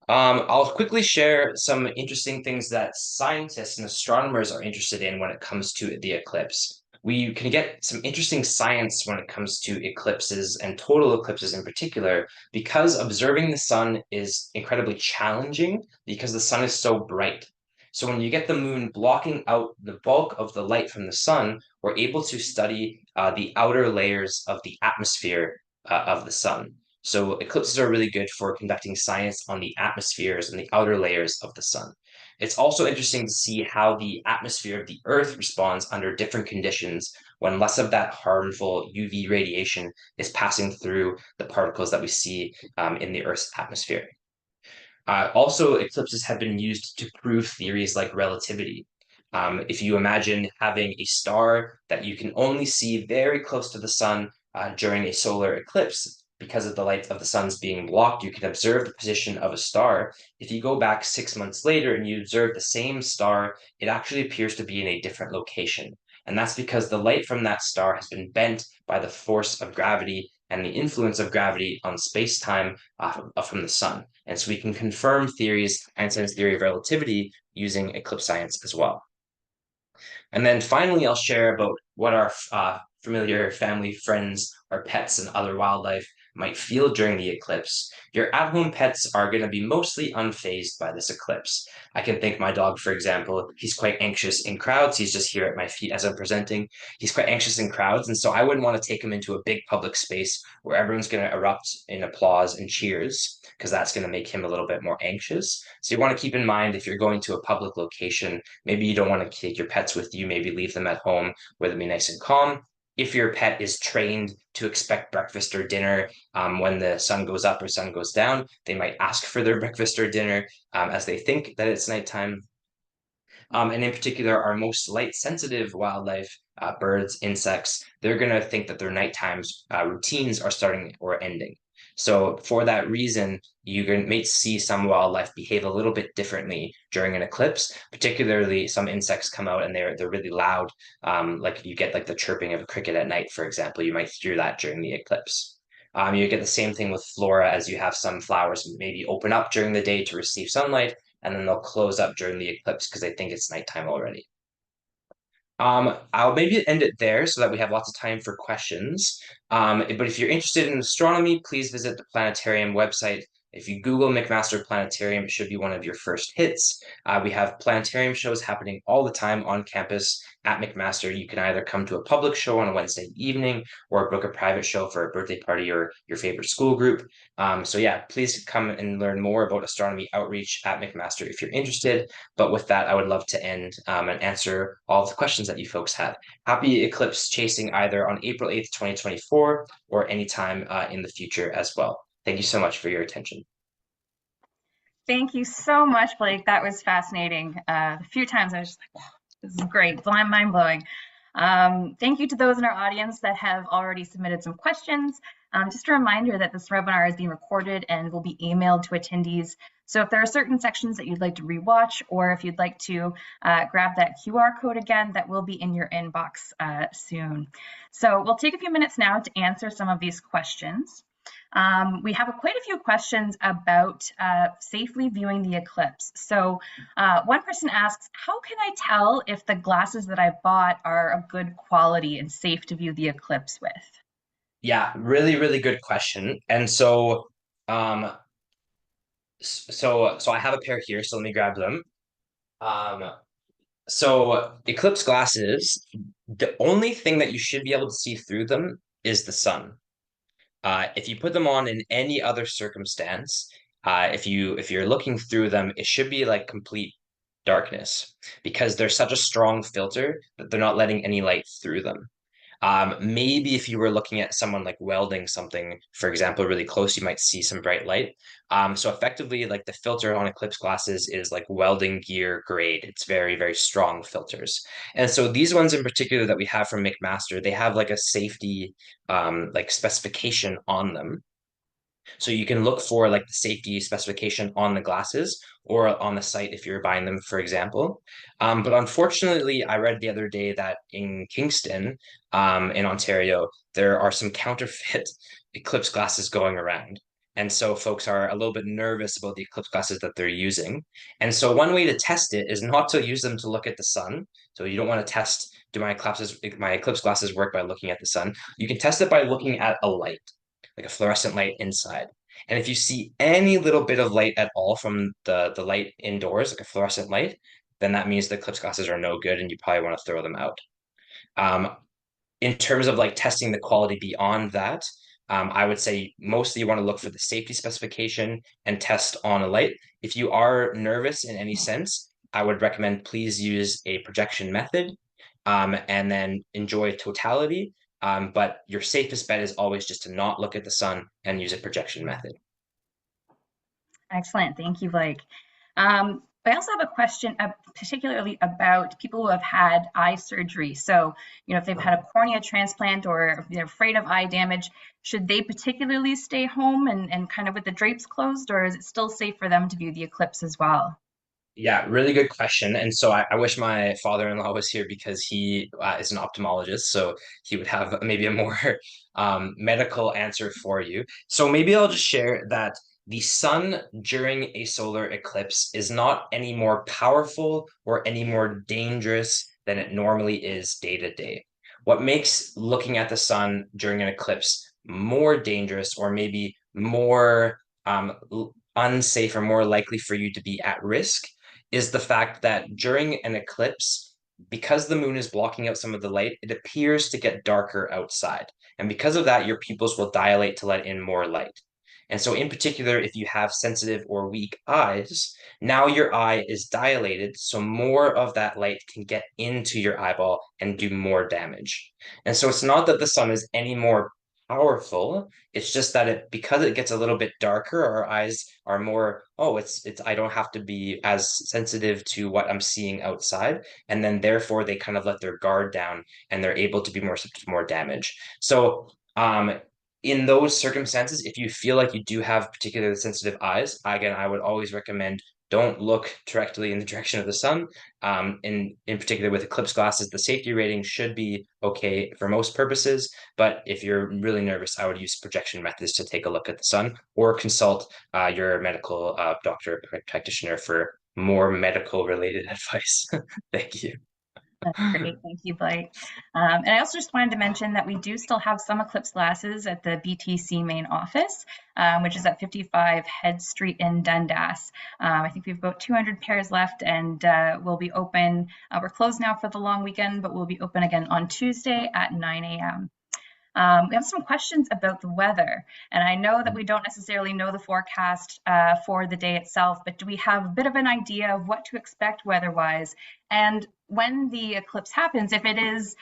I'll quickly share some interesting things that scientists and astronomers are interested in when it comes to the eclipse. We can get some interesting science when it comes to eclipses and total eclipses in particular, because observing the sun is incredibly challenging because the sun is so bright. So when you get the moon blocking out the bulk of the light from the sun, we're able to study the outer layers of the atmosphere of the sun. So eclipses are really good for conducting science on the atmospheres and the outer layers of the sun. It's also interesting to see how the atmosphere of the Earth responds under different conditions when less of that harmful UV radiation is passing through the particles that we see in the Earth's atmosphere. Also, eclipses have been used to prove theories like relativity. If you imagine having a star that you can only see very close to the sun during a solar eclipse, because of the light of the sun's being blocked, you can observe the position of a star. If you go back 6 months later and you observe the same star, it actually appears to be in a different location. And that's because the light from that star has been bent by the force of gravity and the influence of gravity on space-time from the sun. And so we can confirm theories, Einstein's theory of relativity, using eclipse science as well. And then finally, I'll share about what our familiar family, friends, our pets, and other wildlife might feel during the eclipse. Your at-home pets are going to be mostly unfazed by this eclipse. I can think my dog, for example, he's quite anxious in crowds. He's just here at my feet as I'm presenting. He's quite anxious in crowds, and so I wouldn't want to take him into a big public space where everyone's going to erupt in applause and cheers, because that's going to make him a little bit more anxious. So you want to keep in mind if you're going to a public location, maybe you don't want to take your pets with you, maybe leave them at home where they'll be nice and calm. If your pet is trained to expect breakfast or dinner when the sun goes up or sun goes down, they might ask for their breakfast or dinner as they think that it's nighttime. And in particular, our most light sensitive wildlife, birds, insects, they're going to think that their nighttime routines are starting or ending. So for that reason, may see some wildlife behave a little bit differently during an eclipse. Particularly, some insects come out and they're really loud. Like you get like the chirping of a cricket at night, for example. You might hear that during the eclipse. You get the same thing with flora, as you have some flowers maybe open up during the day to receive sunlight, and then they'll close up during the eclipse because they think it's nighttime already. I'll maybe end it there so that we have lots of time for questions. But if you're interested in astronomy, please visit the planetarium website. If you Google McMaster Planetarium, it should be one of your first hits. We have planetarium shows happening all the time on campus at McMaster. You can either come to a public show on a Wednesday evening or book a private show for a birthday party or your favorite school group. So yeah, please come and learn more about astronomy outreach at McMaster if you're interested. But with that, I would love to end and answer all the questions that you folks have. Happy eclipse chasing either on April 8th, 2024, or anytime in the future as well. Thank you so much for your attention. Thank you so much, Blake. That was fascinating. A few times I was just like, wow, this is great, mind blowing. Thank you to those in our audience that have already submitted some questions. Just a reminder that this webinar is being recorded and will be emailed to attendees. So if there are certain sections that you'd like to rewatch, or if you'd like to grab that QR code again, that will be in your inbox soon. So we'll take a few minutes now to answer some of these questions. We have quite a few questions about safely viewing the eclipse. So one person asks, how can I tell if the glasses that I bought are of good quality and safe to view the eclipse with? Yeah, really, really good question. And so, so I have a pair here, so let me grab them. Um, so eclipse glasses, the only thing that you should be able to see through them is the sun. If you put them on in any other circumstance, if you're looking through them, it should be like complete darkness because they're such a strong filter that they're not letting any light through them. Maybe if you were looking at someone like welding something, for example, really close, you might see some bright light. So effectively, like the filter on Eclipse glasses is like welding gear grade. It's very, very strong filters. And so these ones in particular that we have from McMaster, they have like a safety like specification on them. So you can look for like the safety specification on the glasses or on the site if you're buying them, for example. But unfortunately, I read the other day that in Kingston, in Ontario, there are some counterfeit Eclipse glasses going around. And so folks are a little bit nervous about the eclipse glasses that they're using. And so one way to test it is not to use them to look at the sun. So you don't want to test, do my eclipse glasses work by looking at the sun? You can test it by looking at a light, like a fluorescent light inside. And if you see any little bit of light at all from the light indoors, like a fluorescent light, then that means the eclipse glasses are no good and you probably want to throw them out. Um, in terms of like testing the quality beyond that, I would say mostly you want to look for the safety specification and test on a light. If you are nervous in any sense, I would recommend please use a projection method, and then enjoy totality. But your safest bet is always just to not look at the sun and use a projection method. Excellent. Thank you, Blake. I also have a question particularly about people who have had eye surgery. So, if they've had a cornea transplant or if they're afraid of eye damage, should they particularly stay home and kind of with the drapes closed, or is it still safe for them to view the eclipse as well? Yeah, really good question. And so I wish my father-in-law was here because he is an ophthalmologist, so he would have maybe a more medical answer for you. So maybe I'll just share that the sun during a solar eclipse is not any more powerful or any more dangerous than it normally is day to day. What makes looking at the sun during an eclipse more dangerous or maybe more unsafe or more likely for you to be at risk is the fact that during an eclipse, because the moon is blocking out some of the light, it appears to get darker outside. And because of that, your pupils will dilate to let in more light. And so, in particular, if you have sensitive or weak eyes, now your eye is dilated, so more of that light can get into your eyeball and do more damage. And so, it's not that the sun is any more powerful. It's just that because it gets a little bit darker, our eyes are more, oh, it's I don't have to be as sensitive to what I'm seeing outside. And then therefore they kind of let their guard down and they're able to be more susceptible to more damage. So in those circumstances, if you feel like you do have particularly sensitive eyes, again, I would always recommend don't look directly in the direction of the sun. In particular with eclipse glasses, the safety rating should be okay for most purposes. But if you're really nervous, I would use projection methods to take a look at the sun or consult your medical doctor practitioner for more medical related advice. Thank you. That's great. Thank you, Blake. And I also just wanted to mention that we do still have some Eclipse glasses at the BTC main office, which is at 55 Head Street in Dundas. I think we have about 200 pairs left, and we'll be open. We're closed now for the long weekend, but we'll be open again on Tuesday at 9 a.m. We have some questions about the weather, and I know that we don't necessarily know the forecast for the day itself, but do we have a bit of an idea of what to expect weather-wise? And when the eclipse happens, if it is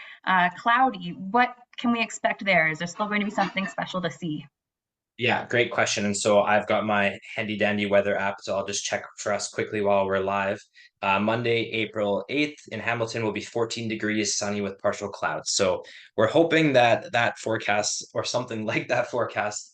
cloudy, what can we expect there? Is there still going to be something special to see? Yeah, great question. And so I've got my handy dandy weather app, so I'll just check for us quickly while we're live. Monday, April 8th in Hamilton will be 14 degrees, sunny with partial clouds. So we're hoping that that forecast or something like that forecast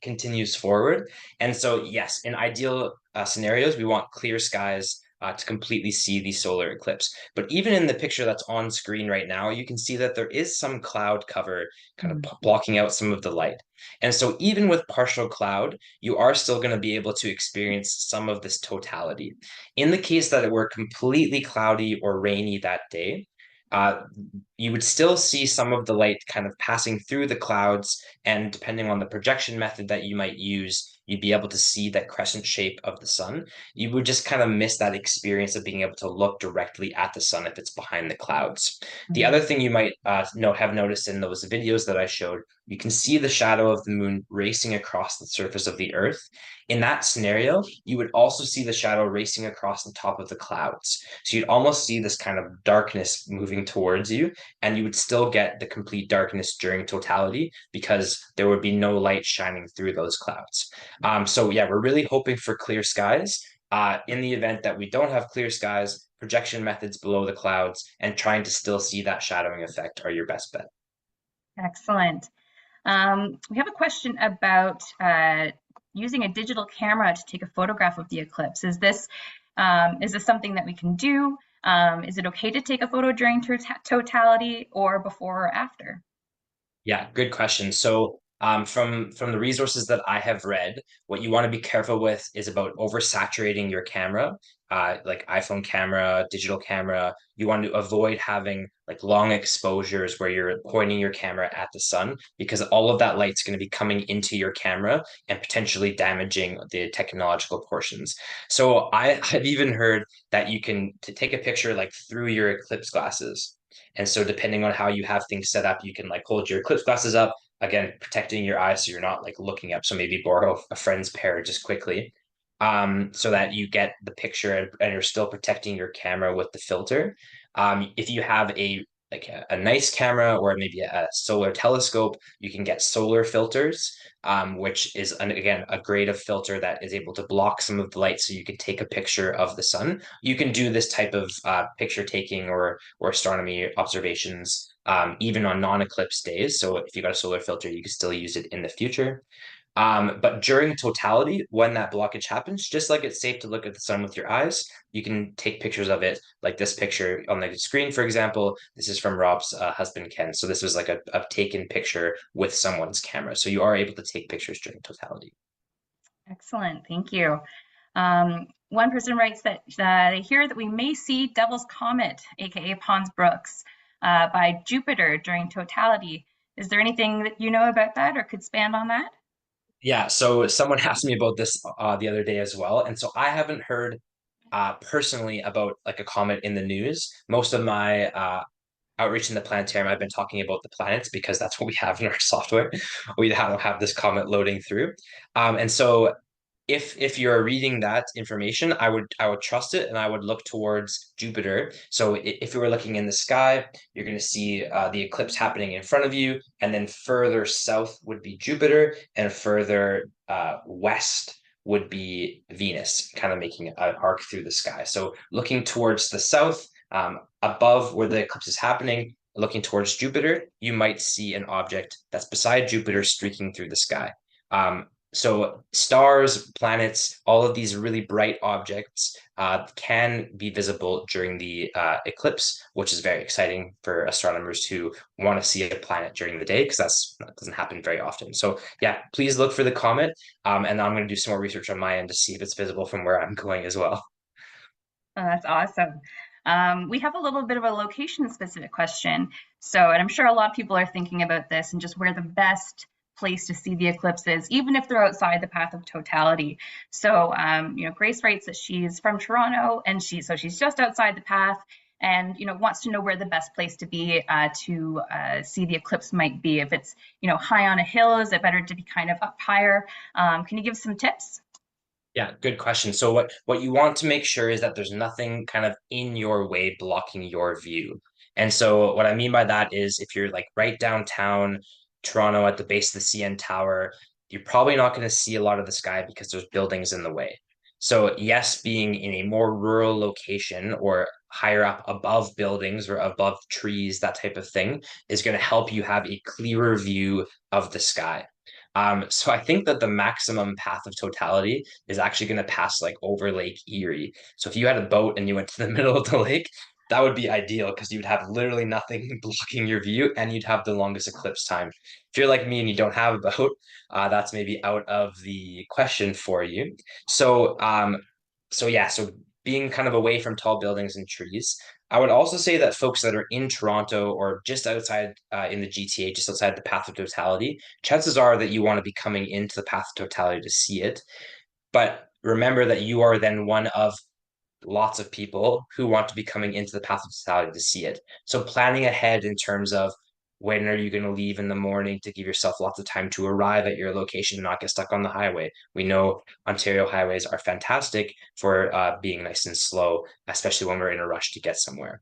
continues forward. And so, yes, in ideal scenarios, we want clear skies to completely see the solar eclipse. But even in the picture that's on screen right now, you can see that there is some cloud cover kind of blocking out some of the light. And so even with partial cloud, you are still going to be able to experience some of this totality. In the case that it were completely cloudy or rainy that day, uh, you would still see some of the light kind of passing through the clouds. And depending on the projection method that you might use, you'd be able to see that crescent shape of the sun. You would just kind of miss that experience of being able to look directly at the sun if it's behind the clouds. The other thing you might have noticed in those videos that I showed, you can see the shadow of the moon racing across the surface of the earth. In that scenario, you would also see the shadow racing across the top of the clouds. So you'd almost see this kind of darkness moving towards you, and you would still get the complete darkness during totality because there would be no light shining through those clouds. So yeah, we're really hoping for clear skies. In the event that we don't have clear skies, projection methods below the clouds and trying to still see that shadowing effect are your best bet. Excellent. We have a question about using a digital camera to take a photograph of the eclipse. Is this something that we can do? Is it okay to take a photo during totality or before or after? Yeah, good question. So From the resources that I have read, what you want to be careful with is about oversaturating your camera, like iPhone camera, digital camera. You want to avoid having like long exposures where you're pointing your camera at the sun, because all of that light's going to be coming into your camera and potentially damaging the technological portions. So I've even heard that you can take a picture like through your Eclipse glasses. And so depending on how you have things set up, you can like hold your Eclipse glasses up, again, protecting your eyes so you're not like looking up. So maybe borrow a friend's pair just quickly, so that you get the picture, and you're still protecting your camera with the filter. If you have a nice camera or maybe a solar telescope, you can get solar filters, which is again a grade of filter that is able to block some of the light, so you can take a picture of the sun. You can do this type of picture taking or astronomy observations even on non-eclipse days. So if you got a solar filter, you can still use it in the future. But during totality, when that blockage happens, just like it's safe to look at the sun with your eyes, you can take pictures of it, like this picture on the screen, for example. This is from Rob's husband, Ken. So this was like a taken picture with someone's camera. So you are able to take pictures during totality. Excellent, thank you. One person writes that they hear that we may see Devil's Comet, aka Pons Brooks, by Jupiter during totality. Is there anything that you know about that or could expand on that? Yeah, so someone asked me about this the other day as well. And so I haven't heard personally about like a comet in the news. Most of my outreach in the planetarium, I've been talking about the planets because that's what we have in our software. We don't have this comet loading through. And so if you're reading that information, I would trust it, and I would look towards Jupiter. So if you were looking in the sky, you're going to see the eclipse happening in front of you, and then further south would be Jupiter, and further west would be Venus, kind of making an arc through the sky. So looking towards the south, above where the eclipse is happening, looking towards Jupiter, you might see an object that's beside Jupiter streaking through the sky. So stars, planets, all of these really bright objects can be visible during the eclipse, which is very exciting for astronomers who want to see a planet during the day, because that doesn't happen very often. So yeah, please look for the comet, and I'm going to do some more research on my end to see if it's visible from where I'm going as well. Oh, that's awesome. We have a little bit of a location specific question. So, and I'm sure a lot of people are thinking about this and just where the best place to see the eclipse is, even if they're outside the path of totality. So, Grace writes that she's from Toronto and she's just outside the path and, wants to know where the best place to be to see the eclipse might be. If it's, high on a hill, is it better to be kind of up higher? Can you give some tips? Yeah, good question. So what you want to make sure is that there's nothing kind of in your way blocking your view. And so what I mean by that is if you're like right downtown Toronto at the base of the CN Tower, you're probably not going to see a lot of the sky because there's buildings in the way. So yes, being in a more rural location or higher up above buildings or above trees, that type of thing, is going to help you have a clearer view of the sky. So I think that the maximum path of totality is actually going to pass like over Lake Erie. So if you had a boat and you went to the middle of the lake, that would be ideal because you would have literally nothing blocking your view, and you'd have the longest eclipse time. If you're like me and you don't have a boat, that's maybe out of the question for you. So so being kind of away from tall buildings and trees. I would also say that folks that are in Toronto or just outside in the GTA, just outside the path of totality, chances are that you want to be coming into the path of totality to see it. But remember that you are then one of lots of people who want to be coming into the path of totality to see it. So planning ahead in terms of when are you going to leave in the morning to give yourself lots of time to arrive at your location and not get stuck on the highway. We know Ontario highways are fantastic for being nice and slow, especially when we're in a rush to get somewhere.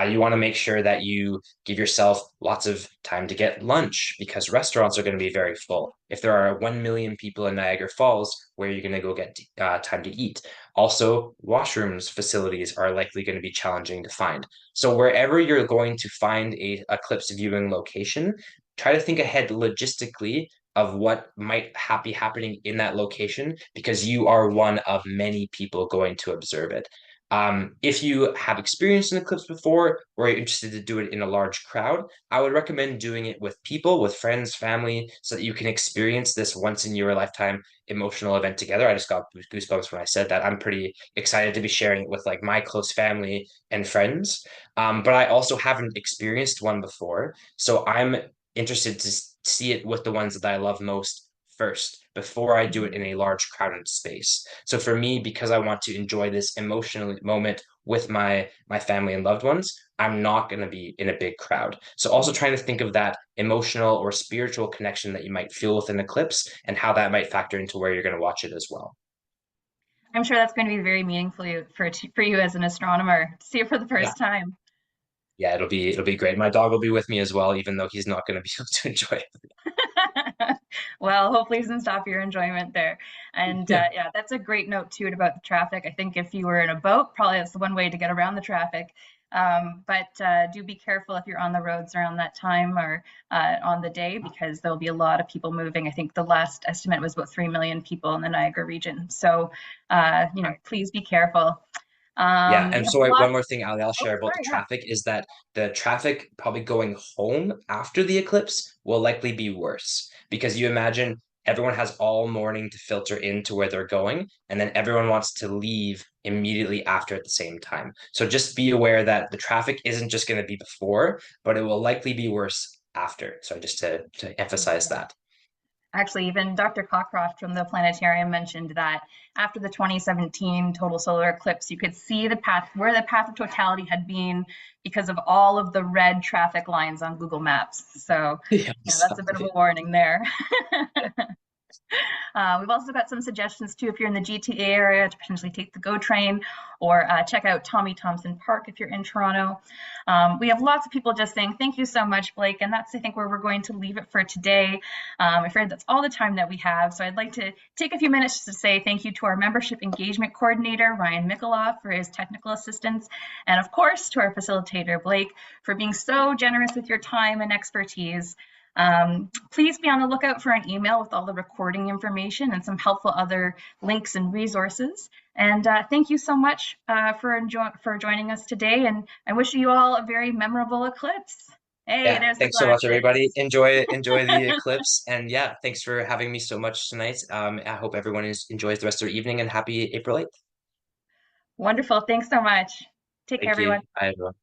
You want to make sure that you give yourself lots of time to get lunch because restaurants are going to be very full. If there are 1 million people in Niagara Falls, where are you going to go get time to eat? Also, washrooms facilities are likely going to be challenging to find. So wherever you're going to find a eclipse viewing location, try to think ahead logistically of what might be happening in that location because you are one of many people going to observe it. If you have experienced an eclipse before or are interested to do it in a large crowd, I would recommend doing it with people, with friends, family, so that you can experience this once in your lifetime emotional event together. I just got goosebumps when I said that. I'm pretty excited to be sharing it with like my close family and friends. But I also haven't experienced one before, so I'm interested to see it with the ones that I love most first before I do it in a large crowded space. So for me, because I want to enjoy this emotional moment with my family and loved ones, I'm not going to be in a big crowd. So also trying to think of that emotional or spiritual connection that you might feel with an eclipse and how that might factor into where you're going to watch it as well. I'm sure that's going to be very meaningful for you as an astronomer to see it for the Yeah. first time. Yeah, it'll be great. My dog will be with me as well, even though he's not going to be able to enjoy it. Well, hopefully it doesn't stop your enjoyment there. And Yeah. yeah, that's a great note too about the traffic. I think if you were in a boat, probably that's the one way to get around the traffic. But do be careful if you're on the roads around that time or on the day, because there'll be a lot of people moving. I think the last estimate was about 3 million people in the Niagara region. So, please be careful. Yeah, We and have so one lots. more thing I'll Oh, share about the sorry, yeah. traffic is that the traffic probably going home after the eclipse will likely be worse because you imagine everyone has all morning to filter into where they're going, and then everyone wants to leave immediately after at the same time. So just be aware that the traffic isn't just going to be before, but it will likely be worse after. So just to emphasize that. Actually, even Dr. Cockcroft from the planetarium mentioned that after the 2017 total solar eclipse, you could see the path where the path of totality had been because of all of the red traffic lines on Google Maps. So, Yeah, that's a bit of a exactly. warning there. We've also got some suggestions too if you're in the GTA area to potentially take the GO train or check out Tommy Thompson Park if you're in Toronto. We have lots of people just saying thank you so much, Blake, and that's I think where we're going to leave it for today. I'm afraid that's all the time that we have, so I'd like to take a few minutes to say thank you to our membership engagement coordinator, Ryan Mikaloff, for his technical assistance, and of course to our facilitator, Blake, for being so generous with your time and expertise. Please be on the lookout for an email with all the recording information and some helpful other links and resources. And thank you so much for joining us today. And I wish you all a very memorable eclipse. Hey, Yeah, there's the thanks so much, everybody. glasses. Enjoy the eclipse, and yeah, thanks for having me so much tonight. I hope everyone enjoys the rest of their evening and happy April 8th. Wonderful. Thanks so much. Take care, Thank you. everyone. Bye, everyone.